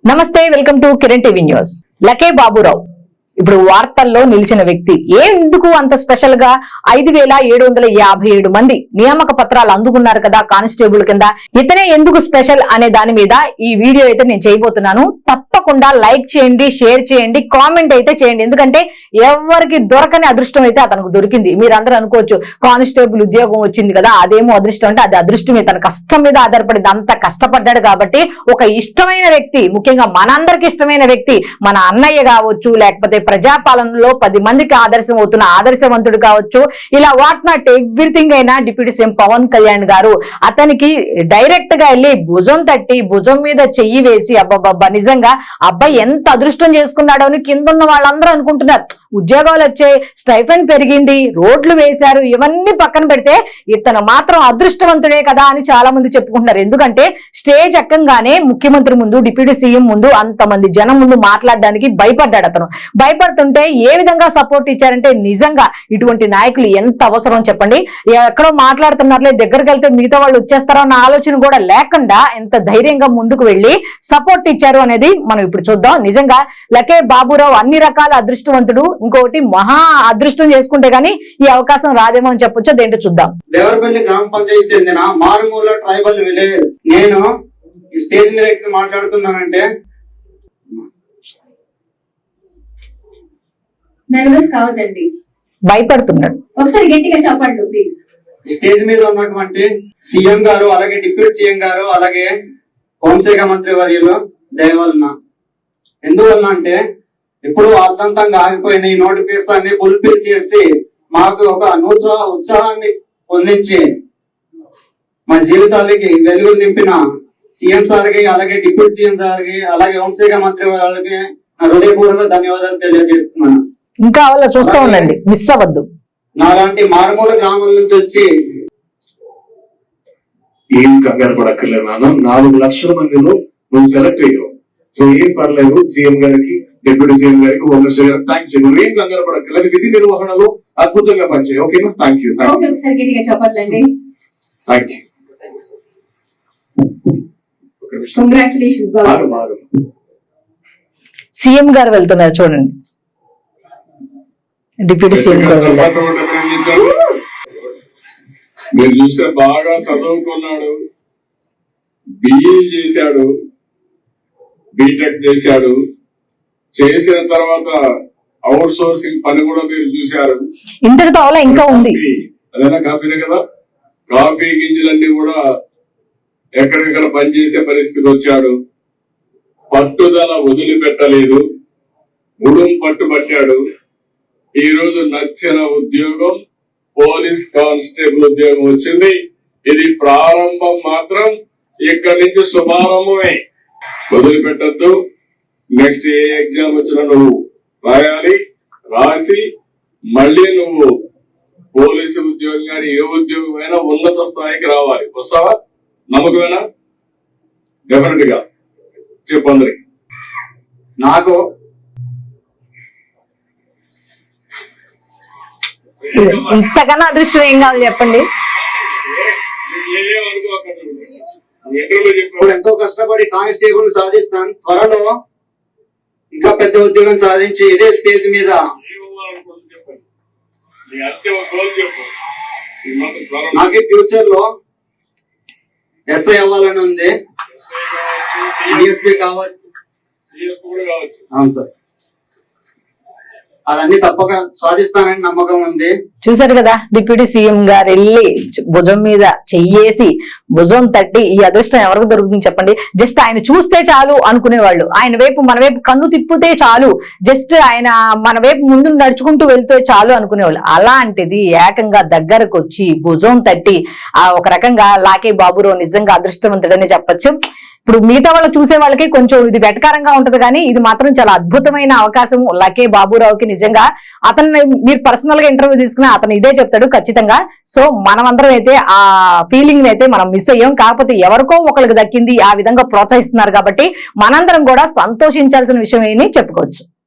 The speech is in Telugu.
నమస్తే, welcome to Kiran TV news. లకే బాబురావు ఇప్పుడు వార్తల్లో నిలిచిన వ్యక్తి. ఎందుకు అంత స్పెషల్ గా 5757 మంది నియామక పత్రాలు అందుకున్నారు కదా కానిస్టేబుల్ కింద, ఇతనే ఎందుకు స్పెషల్ అనే దాని మీద ఈ వీడియో అయితే నేను చేయబోతున్నాను. తప్పకుండా లైక్ చేయండి, షేర్ చేయండి, కామెంట్ అయితే చేయండి. ఎందుకంటే ఎవరికి దొరకని అదృష్టం అయితే అతనికి దొరికింది. మీరందరూ అనుకోవచ్చు కానిస్టేబుల్ ఉద్యోగం వచ్చింది కదా అదేమో అదృష్టం అంటే, అది అదృష్టమే. తన కష్టం మీద ఆధారపడింది, అంత కష్టపడ్డాడు కాబట్టి ఒక ఇష్టమైన వ్యక్తి, ముఖ్యంగా మనందరికి ఇష్టమైన వ్యక్తి, మన అన్నయ్య కావచ్చు, లేకపోతే ప్రజాపాలనలో 10 మందికి ఆదర్శం అవుతున్న ఆదర్శవంతుడు కావచ్చు, ఇలా వాట్ నాట్ ఎవ్రీథింగ్ అయినా డిప్యూటీ సీఎం పవన్ కళ్యాణ్ గారు అతనికి డైరెక్ట్ గా వెళ్ళి భుజం తట్టి భుజం మీద చెయ్యి వేసి అబ్బబ్బబ్బా నిజంగా అబ్బాయి ఎంత అదృష్టం చేసుకున్నాడో అని కింద ఉన్న వాళ్ళందరూ అనుకుంటున్నారు. ఉద్యోగాలు వచ్చాయి, స్టైఫండ్ పెరిగింది, రోడ్లు వేశారు, ఇవన్నీ పక్కన పెడితే ఇతను మాత్రం అదృష్టవంతుడే కదా అని చాలా మంది చెప్పుకుంటున్నారు. ఎందుకంటే స్టేజ్ ఎక్కంగానే ముఖ్యమంత్రి ముందు, డిప్యూటీ సీఎం ముందు, అంతమంది జనం ముందు మాట్లాడడానికి భయపడ్డాడు. అతను భయపడుతుంటే ఏ విధంగా సపోర్ట్ ఇచ్చారంటే, నిజంగా ఇటువంటి నాయకులు ఎంత అవసరం చెప్పండి. ఎక్కడో మాట్లాడుతున్నారులే, దగ్గరికి వెళ్తే మిగతా వాళ్ళు వచ్చేస్తారో అన్న ఆలోచన కూడా లేకుండా ఎంత ధైర్యంగా ముందుకు వెళ్లి సపోర్ట్ ఇచ్చారు అనేది మనం ఇప్పుడు చూద్దాం. నిజంగా లకే బాబురావు అన్ని రకాల అదృష్టవంతుడు. ఇంకోటి మహా అదృష్టం చేసుకుంటే గానీ ఈ అవకాశం రాదేమో అని చెప్పొచ్చు. అదేంటో చూద్దాం. దేవరపల్లి గ్రామ పంచాయతీ చెందిన మారుమూల ట్రైబల్ విలేజ్. నేను ఈ స్టేజ్ మీద ఎక్కి మాట్లాడుతున్నానంటే నర్వస్ కావద్దండి, భయపడుతున్నాడు. ఒకసారి గట్టిగా చెప్పండి ప్లీజ్. స్టేజ్ మీద ఉన్నటువంటి సీఎం గారు, అలాగే డిప్యూటీ సీఎం గారు, అలాగే హోంశాఖ మంత్రి వర్యులు దయవలన. ఎందువలన అంటే ఇప్పుడు అర్థంతంగా ఆగిపోయిన ఈ నోటిఫికేషన్ని ఫుల్ఫిల్ చేసి మాకు ఒక నూతన ఉత్సాహాన్ని పొందించి మా జీవితాలకి వెలుగులు నింపిన సీఎం సార్కి, అలాగే డిప్యూటీ సీఎం సార్కి, అలాగే హోంశాఖ మంత్రి వాళ్ళకి నా హృదయపూర్వక ధన్యవాదాలు తెలియజేస్తున్నాను. ఇంకా అలా చూస్తూ ఉండండి, మిస్ అవ్వద్దు. నాలాంటి మారుమూల గ్రామం నుంచి వచ్చి ఏం కంగారు పడక్కర్లేదు నాన్న. 4 లక్షల మందిలో నువ్వు సెలెక్ట్ అయ్యావు. సో ఏం పర్లేదు. సీఎం గారికి, డిప్యూటీ సీఎం గారికి, హోంమినిస్టర్ గారికి థ్యాంక్స్ చెప్పు. ఏం కంగారు పడక్కర్లేదు. విధి నిర్వహణలో అద్భుతంగా పనిచేయి. ఓకేనా? Thank you. ఒకసారి గట్టిగా చెప్పండి. Thank you. Congratulations Babu. CM గారు వెళ్తున్నారు చూడండి, డిప్యూటీ సీఎం గారు వెళ్ళారు. మీరు చూస్తే బాగా చదువుకున్నాడు, బిఏ చేశాడు, బీటెక్ చేశాడు. చేసిన తర్వాత అవుట్ సోర్సింగ్ పని కూడా మీరు చూశారు. ఇంతటితో అవలా ఇంకా ఉంది. అదేనా కాఫీనే కదా? కాఫీ గింజలన్నీ కూడా ఎక్కడెక్కడ పనిచేసే పరిస్థితికి వచ్చాడు. పట్టుదల వదిలిపెట్టలేదు, ఉడుం పట్టుబట్టాడు. ఈ రోజు నచ్చిన ఉద్యోగం పోలీస్ కానిస్టేబుల్ ఉద్యోగం వచ్చింది. ఇది ప్రారంభం మాత్రం, ఇక్కడి నుంచి శుభారంభమే. వదిలిపెట్టద్దు. నెక్స్ట్ ఏ ఎగ్జామ్ వచ్చినా నువ్వు రాయాలి, రాసి మళ్ళీ నువ్వు పోలీసు ఉద్యోగం కానీ ఏ ఉద్యోగం అయినా ఉన్నత స్థాయికి రావాలి. వస్తావా? నమ్మకమేనా? డెఫినెట్ గా చెప్పు అందరికి. నాకు ఇంతకన్నా అదృష్టం ఏం కావాలి చెప్పండి. ఇప్పుడు ఎంతో కష్టపడి కానిస్టేబుల్ సాధిస్తాను. త్వరలో ఇంకా పెద్ద ఉద్యోగం సాధించి ఇదే స్టేజ్ మీద నాకు ఫ్యూచర్ లో ఎస్ఐ అవ్వాలని ఉంది. డిఎస్పీ కావచ్చు. అవును సార్, అదన్నీ తప్పక సాధిస్తానని నమ్మకం ఉంది. చూసారు కదా, డిప్యూటీ సీఎం గారు వెళ్ళి భుజం మీద చెయ్యేసి భుజం తట్టి ఈ అదృష్టం ఎవరికి దొరుకుతుంది చెప్పండి. జస్ట్ ఆయన చూస్తే చాలు అనుకునేవాళ్ళు, ఆయన వైపు మన వైపు కన్ను తిప్పితే చాలు, జస్ట్ ఆయన మన వైపు ముందు నడుచుకుంటూ వెళ్తే చాలు అనుకునేవాళ్ళు. అలాంటిది ఏకంగా దగ్గరకు వచ్చి భుజం తట్టి ఒక రకంగా లాకే బాబురావు నిజంగా అదృష్టవంతుడనే చెప్పచ్చు. ఇప్పుడు మిగతా వాళ్ళు చూసే వాళ్ళకి కొంచెం ఇది వెటకారంగా ఉంటది, కానీ ఇది మాత్రం చాలా అద్భుతమైన అవకాశం లకే బాబురావుకి. నిజంగా అతన్ని మీరు పర్సనల్ గా ఇంటర్వ్యూ తీసుకున్నా అతను ఇదే చెప్తాడు ఖచ్చితంగా. సో మనమందరం అయితే ఆ ఫీలింగ్ అయితే మనం మిస్ అయ్యాం. కాకపోతే ఎవరికో ఒకరికి దక్కింది, ఆ విధంగా ప్రోత్సహిస్తున్నారు కాబట్టి మనందరం కూడా సంతోషించాల్సిన విషయం ఏని చెప్పుకోవచ్చు.